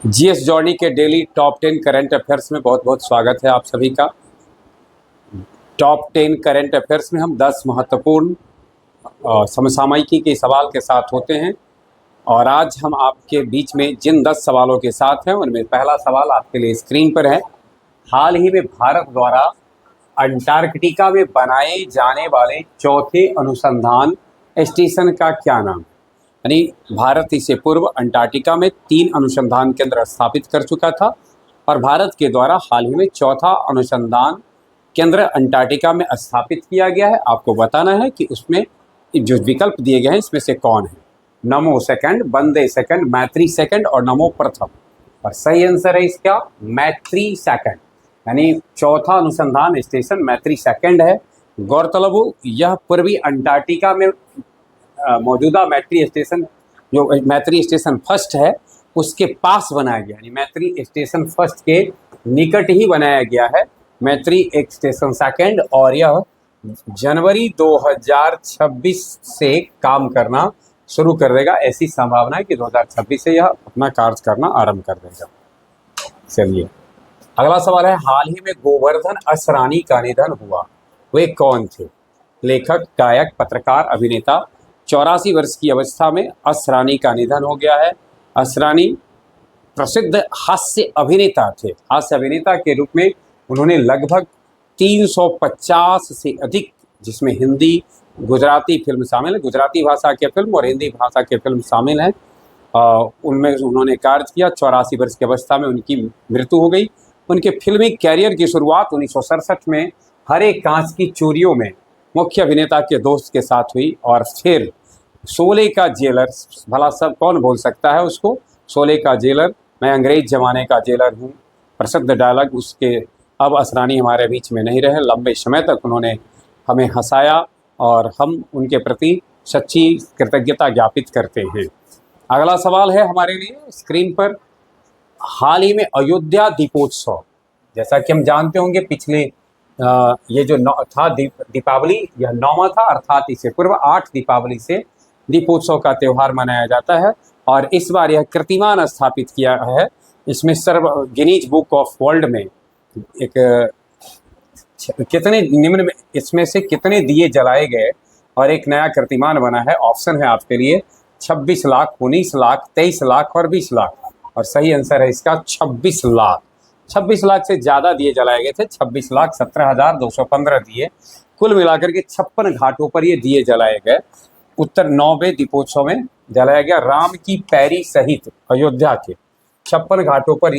GS जॉर्नी के daily top 10 current affairs में बहुत बहुत स्वागत है आप सभी का। टॉप 10 करंट अफेयर्स में हम 10 महत्वपूर्ण समसामयिकी के सवाल के साथ होते हैं और आज हम आपके बीच में जिन 10 सवालों के साथ हैं उनमें पहला सवाल आपके लिए स्क्रीन पर है। हाल ही में भारत द्वारा अंटार्कटिका में बनाए जाने वाले चौथे अनुसंधान स्टेशन का क्या नाम? यानी भारत इससे पूर्व अंटार्कटिका में 3 अनुसंधान केंद्र स्थापित कर चुका था और भारत के द्वारा हाल ही में चौथा अनुसंधान केंद्र अंटार्कटिका में स्थापित किया गया है। आपको बताना है कि उसमें जो विकल्प दिए गए हैं इसमें से कौन है। नमो सेकंड, वंदे सेकंड, मैत्री सेकंड और नमो प्रथम। और सही आंसर है इसका मैत्री सेकंड, यानी चौथा अनुसंधान स्टेशन मैत्री सेकंड है। गौरतलब हो यह पूर्वी अंटार्कटिका में मौजूदा मैत्री स्टेशन जो मैत्री स्टेशन फर्स्ट है उसके पास बनाया गया, यानी मैत्री स्टेशन फर्स्ट के निकट ही बनाया गया है मैत्री एक स्टेशन सेकंड। और यह जनवरी 2026 से काम करना शुरू कर देगा। ऐसी संभावना है कि 2026 से यह अपना कार्य करना आरंभ कर देगा। चलिए अगला सवाल है, हाल ही में गोवर्धन असरानी का निधन हुआ, वे कौन थे? लेखक, गायक, पत्रकार, अभिनेता। 84 वर्ष की अवस्था में असरानी का निधन हो गया है। असरानी प्रसिद्ध हास्य अभिनेता थे। हास्य अभिनेता के रूप में उन्होंने लगभग 350 से अधिक, जिसमें हिंदी गुजराती फिल्म शामिल है, गुजराती भाषा के फिल्म और हिंदी भाषा के फिल्म शामिल हैं, उनमें उन्होंने कार्य किया। 84 वर्ष की अवस्था में उनकी मृत्यु हो गई। उनके फिल्मी कैरियर की शुरुआत 1967 में हरे कांच की चोरियों में मुख्य अभिनेता के दोस्त के साथ हुई और फिर शोले का जेलर, भला सब कौन बोल सकता है उसको, शोले का जेलर, मैं अंग्रेज जमाने का जेलर हूँ, प्रसिद्ध डायलॉग उसके। अब असरानी हमारे बीच में नहीं रहे। लंबे समय तक उन्होंने हमें हंसाया और हम उनके प्रति सच्ची कृतज्ञता ज्ञापित करते हैं। अगला सवाल है हमारे लिए स्क्रीन पर, हाल ही में अयोध्या दीपोत्सव, जैसा कि हम जानते होंगे पिछले ये जो था दीपावली, यह 9वां था, अर्थात इससे पूर्व 8 दीपावली से दीपोत्सव का त्यौहार मनाया जाता है और इस बार यह कीर्तिमान स्थापित किया है। इसमें गिनीज बुक ऑफ वर्ल्ड में एक कितने निम्न में इसमें से कितने दिए जलाए गए और एक नया कीर्तिमान बना है। ऑप्शन है आपके लिए 26 लाख, 19 लाख, 23 लाख और 20 लाख। और सही आंसर है इसका 26 लाख। 26 लाख से ज़्यादा दिए जलाए गए थे, 26,17,215 दिए। कुल मिलाकर के 56 घाटों पर ये दिए जलाए गए। उत्तर 9वें दीपोत्सव में जलाया गया। राम की पैरी सहित अयोध्या के 56 घाटों पर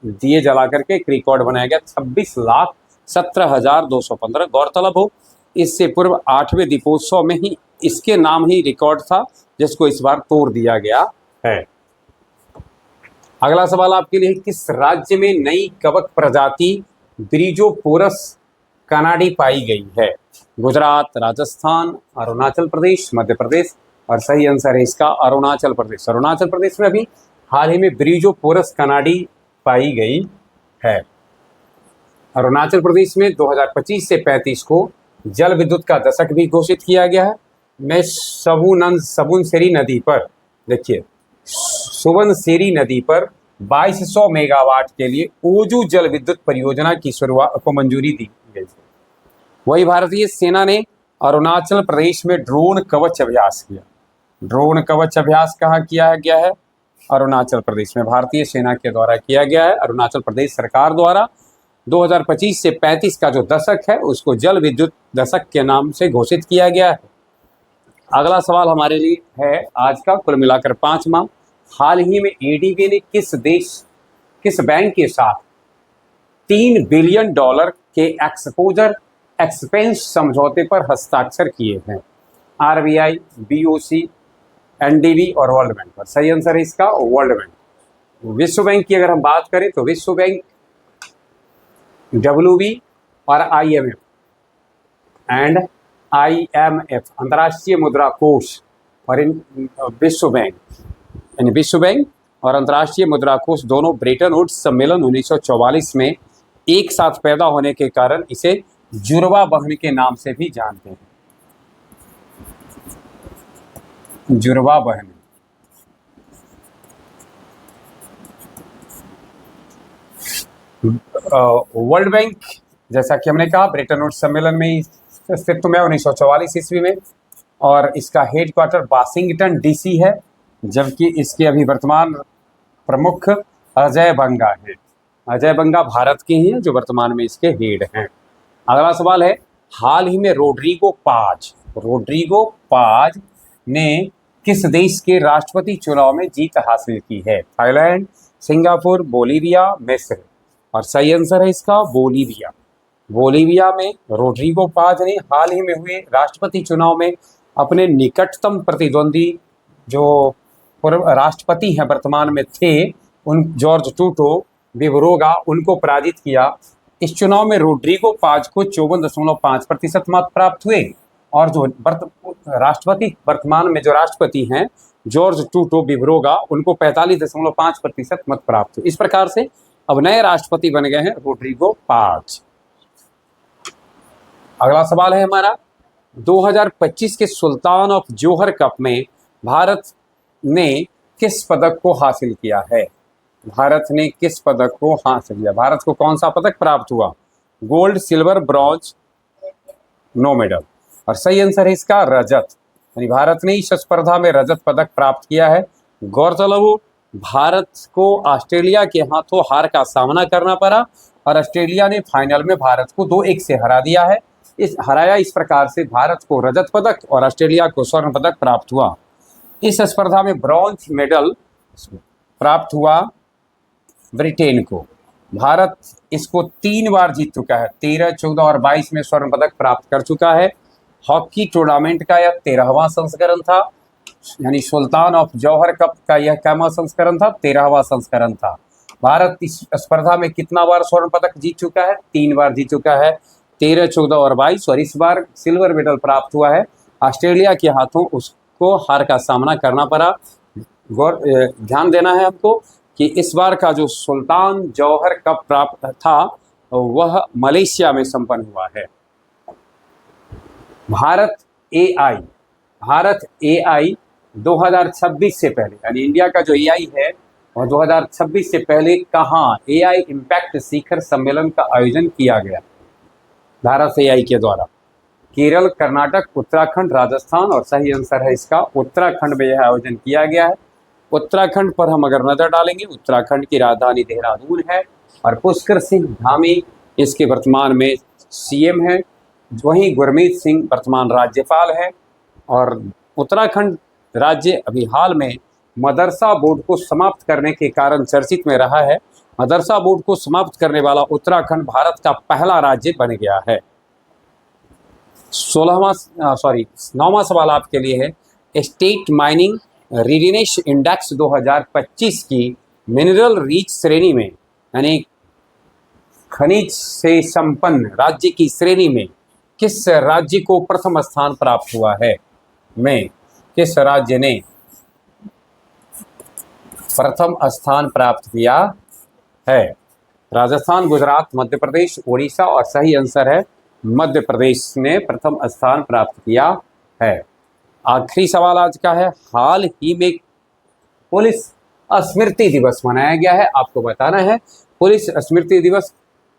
दिए जला करके एक रिकॉर्ड बनाया गया, 26,17,215। गौरतलब हो इससे पूर्व 8वें दीपोत्सव में ही इसके नाम ही रिकॉर्ड था, जिसको इस बार तोड़ दिया गया है। अगला सवाल आपके लिए, किस राज्य में नई कवक प्रजाति ब्रिजोपोरस कनाडी पाई गई है? गुजरात, राजस्थान, अरुणाचल प्रदेश, मध्य प्रदेश। और सही आंसर है इसका अरुणाचल प्रदेश। अरुणाचल प्रदेश में अभी हाल ही में ब्रिजोपोरस कनाडी पाई गई है। अरुणाचल प्रदेश में 2025 से 35 को जल विद्युत का दशक भी घोषित किया गया है। मैं सुबनसिरी नदी पर, देखिए सुबनसिरी नदी पर 2200 मेगावाट के लिए ओजू जल विद्युत परियोजना की शुरुआत को मंजूरी दी गई थी। वही भारतीय सेना ने अरुणाचल प्रदेश में ड्रोन कवच अभ्यास किया। ड्रोन कवच अभ्यास कहाँ किया गया है? अरुणाचल प्रदेश में भारतीय सेना के द्वारा किया गया है। अरुणाचल प्रदेश सरकार द्वारा 2025 से 35 का जो दशक है उसको जल विद्युत दशक के नाम से घोषित किया गया है। अगला सवाल हमारे लिए है आज का कुल मिलाकर 5वां, हाल ही में एडीबी ने किस बैंक के साथ $3 बिलियन के एक्सपेंस समझौते पर हस्ताक्षर किए हैं? आरबीआई, बीओसी, एनडीबी और वर्ल्ड बैंक। पर सही आंसर है इसका वर्ल्ड बैंक। विश्व बैंक की अगर हम बात करें तो विश्व बैंक, डब्ल्यूबी और आईएमएफ एंड आईएमएफ, अंतर्राष्ट्रीय मुद्रा कोष और विश्व बैंक, यानी विश्व बैंक और अंतर्राष्ट्रीय मुद्रा कोष दोनों ब्रेटन वुड्स सम्मेलन 1944 में एक साथ पैदा होने के कारण इसे जुड़वा बहन के नाम से भी जानते हैं। जुड़वा बहन। वर्ल्ड बैंक, जैसा कि हमने कहा, ब्रेटन वुड्स सम्मेलन में अस्तित्व में 1944 ईस्वी में, और इसका हेडक्वार्टर वाशिंगटन डीसी है, जबकि इसके अभी वर्तमान प्रमुख अजय बंगा हैं। अजय बंगा भारत के ही हैं जो वर्तमान में इसके हेड हैं। अगला सवाल है, हाल ही में रोड्रिगो पाज ने किस देश के राष्ट्रपति चुनाव में जीत हासिल की है? थाईलैंड, सिंगापुर, बोलीविया, मिस्र। और सही आंसर है इसका बोलीविया। बोलीविया में रोड्रिगो पाज ने हाल ही में हुए राष्ट्रपति चुनाव में अपने निकटतम प्रतिद्वंदी जो पूर्व राष्ट्रपति हैं वर्तमान में थे, उन जॉर्ज टूटो विवरोगा, उनको पराजित किया। इस चुनाव में रोड्रिगो पाज को 54.5% मत प्राप्त हुए, और जो राष्ट्रपति वर्तमान में जो राष्ट्रपति हैं जॉर्ज टूटो विवरोगा, उनको 45.5% मत प्राप्त हुए। इस प्रकार से अब नए राष्ट्रपति बन गए हैं रोड्रिगो पाज। अगला सवाल है हमारा, 2025 के सुल्तान ऑफ जोहर कप में भारत ने किस पदक को हासिल किया है? भारत ने किस पदक को हासिल किया? भारत को कौन सा पदक प्राप्त हुआ? Gold, silver, bronze, no medal. और सही आंसर है इसका रजत, यानी भारत ने इस स्पर्धा में रजत पदक प्राप्त किया है। गौरतलब हो, भारत को ऑस्ट्रेलिया के हाथों हार का सामना करना पड़ा, और ऑस्ट्रेलिया ने फाइनल में भारत को 2-1 से हरा दिया है। इस प्रकार से भारत को रजत पदक और ऑस्ट्रेलिया को स्वर्ण पदक प्राप्त हुआ। इस स्पर्धा में ब्रॉन्ज मेडल प्राप्त हुआ ब्रिटेन को। भारत इसको 3 बार जीत चुका है, 13, 14 और 22 में स्वर्ण पदक प्राप्त कर चुका है। हॉकी टूर्नामेंट का यह 13वां संस्करण था, यानी सुल्तान ऑफ जौहर कप का यह कैमा संस्करण था? 13वां संस्करण था। भारत इस स्पर्धा में कितना बार स्वर्ण पदक जीत चुका है? 3 बार जीत चुका है, 13, 14 और 22, और इस बार सिल्वर मेडल प्राप्त हुआ है। ऑस्ट्रेलिया के हाथों उसको हार का सामना करना पड़ा। ध्यान देना है हमको कि इस बार का जो सुल्तान जौहर कप प्राप्त था वह मलेशिया में संपन्न हुआ है। भारत एआई 2026 से पहले, यानी इंडिया का जो एआई है और 2026 से पहले कहाँ एआई इम्पैक्ट शिखर सम्मेलन का आयोजन किया गया? भारत एआई के द्वारा केरल, कर्नाटक, उत्तराखंड, राजस्थान। और सही आंसर है इसका उत्तराखंड में यह आयोजन किया गया है। उत्तराखंड पर हम अगर नजर डालेंगे, उत्तराखंड की राजधानी देहरादून है, और पुष्कर सिंह धामी इसके वर्तमान में सीएम है। वहीं गुरमीत सिंह वर्तमान राज्यपाल है। और उत्तराखंड राज्य अभी हाल में मदरसा बोर्ड को समाप्त करने के कारण चर्चित में रहा है। मदरसा बोर्ड को समाप्त करने वाला उत्तराखंड भारत का पहला राज्य बन गया है। 9वां सवाल आपके लिए है, स्टेट माइनिंग रेडिनेस इंडेक्स 2025 की मिनरल रिच श्रेणी में, यानी खनिज से संपन्न राज्य की श्रेणी में किस राज्य को प्रथम स्थान प्राप्त हुआ है? किस राज्य ने प्रथम स्थान प्राप्त किया है? राजस्थान, गुजरात, मध्य प्रदेश, उड़ीसा। और सही आंसर है मध्य प्रदेश ने प्रथम स्थान प्राप्त किया है। आखिरी सवाल आज का है, हाल ही में पुलिस स्मृति दिवस मनाया गया है। आपको बताना है पुलिस स्मृति दिवस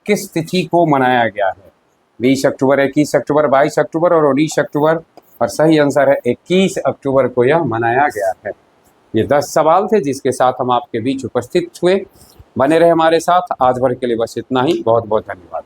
किस तिथि को मनाया गया है? 20 अक्टूबर, 21 अक्टूबर, 22 अक्टूबर और 19 अक्टूबर। और सही आंसर है 21 अक्टूबर को यह मनाया गया है। ये 10 सवाल थे जिसके साथ हम आपके बीच उपस्थित हुए। बने रहे हमारे साथ। आज भर के लिए बस इतना ही। बहुत बहुत धन्यवाद।